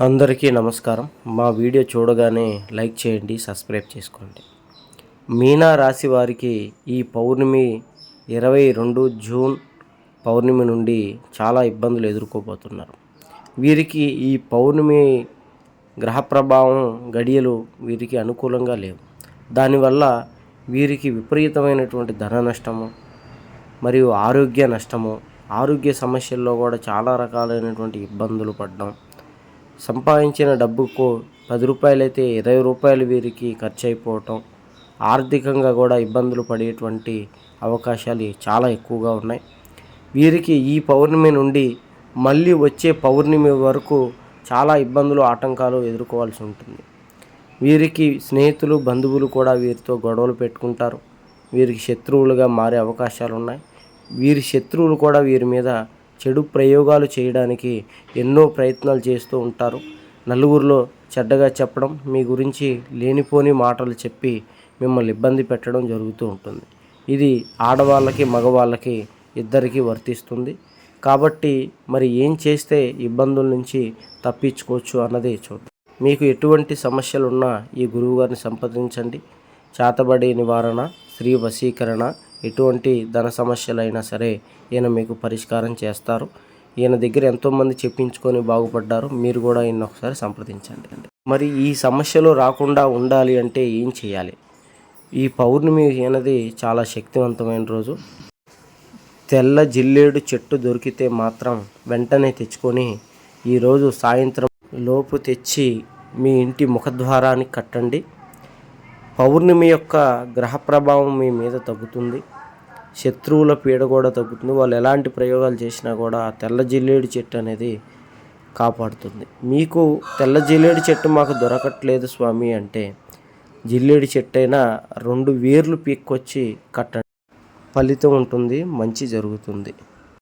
అందరికీ నమస్కారం. మా వీడియో చూడగానే లైక్ చేయండి, సబ్స్క్రైబ్ చేసుకోండి. మీనా రాశి వారికి ఈ పౌర్ణమి 22 జూన్ పౌర్ణమి నుండి చాలా ఇబ్బందులు ఎదుర్కోబోతున్నారు. వీరికి ఈ పౌర్ణమి గ్రహ ప్రభావం గడియలు వీరికి అనుకూలంగా లేవు. దానివల్ల వీరికి విపరీతమైనటువంటి ధన నష్టము మరియు ఆరోగ్య నష్టము, ఆరోగ్య సమస్యల్లో కూడా చాలా రకాలైనటువంటి ఇబ్బందులు పడడం, సంపాదించిన డబ్బుకు 10 రూపాయలు అయితే 20 రూపాయలు వీరికి ఖర్చు అయిపోవటం, ఆర్థికంగా కూడా ఇబ్బందులు పడేటువంటి అవకాశాలు చాలా ఎక్కువగా ఉన్నాయి. వీరికి ఈ పౌర్ణమి నుండి మళ్ళీ వచ్చే పౌర్ణమి వరకు చాలా ఇబ్బందులు, ఆటంకాలు ఎదుర్కోవాల్సి ఉంటుంది. వీరికి స్నేహితులు, బంధువులు కూడా వీరితో గొడవలు పెట్టుకుంటారు. వీరికి శత్రువులుగా మారే అవకాశాలు ఉన్నాయి. వీరి శత్రువులు కూడా వీరి మీద చెడు ప్రయోగాలు చేయడానికి ఎన్నో ప్రయత్నాలు చేస్తూ ఉంటారు. నలుగురిలో చెడ్డగా చెప్పడం, మీ గురించి లేనిపోని మాటలు చెప్పి మిమ్మల్ని ఇబ్బంది పెట్టడం జరుగుతూ ఉంటుంది. ఇది ఆడవాళ్ళకి, మగవాళ్ళకి ఇద్దరికీ వర్తిస్తుంది. కాబట్టి మరి ఏం చేస్తే ఇబ్బందుల నుంచి తప్పించుకోవచ్చు అన్నది చూద్దాం. మీకు ఎటువంటి సమస్యలున్నా ఈ గురువుగారిని సంప్రదించండి. చేతబడి నివారణ, స్త్రీ వశీకరణ, ఎటువంటి ధన సమస్యలైనా సరే ఈయన మీకు పరిష్కారం చేస్తారు. ఈయన దగ్గర ఎంతోమంది చెప్పించుకొని బాగుపడ్డారు. మీరు కూడా ఈయన ఒకసారి సంప్రదించండి. మరి ఈ సమస్యలు రాకుండా ఉండాలి అంటే ఏం చేయాలి? ఈ పౌర్ణమి అనేది చాలా శక్తివంతమైన రోజు. తెల్ల జిల్లేడు చెట్టు దొరికితే మాత్రం వెంటనే తెచ్చుకొని ఈరోజు సాయంత్రం లోపు తెచ్చి మీ ఇంటి ముఖద్వారానికి కట్టండి. పౌర్ణమి యొక్క గ్రహ ప్రభావం మీ మీద తగ్గుతుంది. శత్రువుల పీడ కూడా తగ్గుతుంది. వాళ్ళు ఎలాంటి ప్రయోగాలు చేసినా కూడా తెల్ల జిల్లేడు చెట్టు అనేది కాపాడుతుంది. మీకు తెల్ల జిల్లేడు చెట్టు మాకు దొరకట్లేదు స్వామి అంటే జిల్లేడు చెట్టు అయినా 2 వేర్లు పీక్కొచ్చి కట్టండి. ఫలితం ఉంటుంది, మంచి జరుగుతుంది.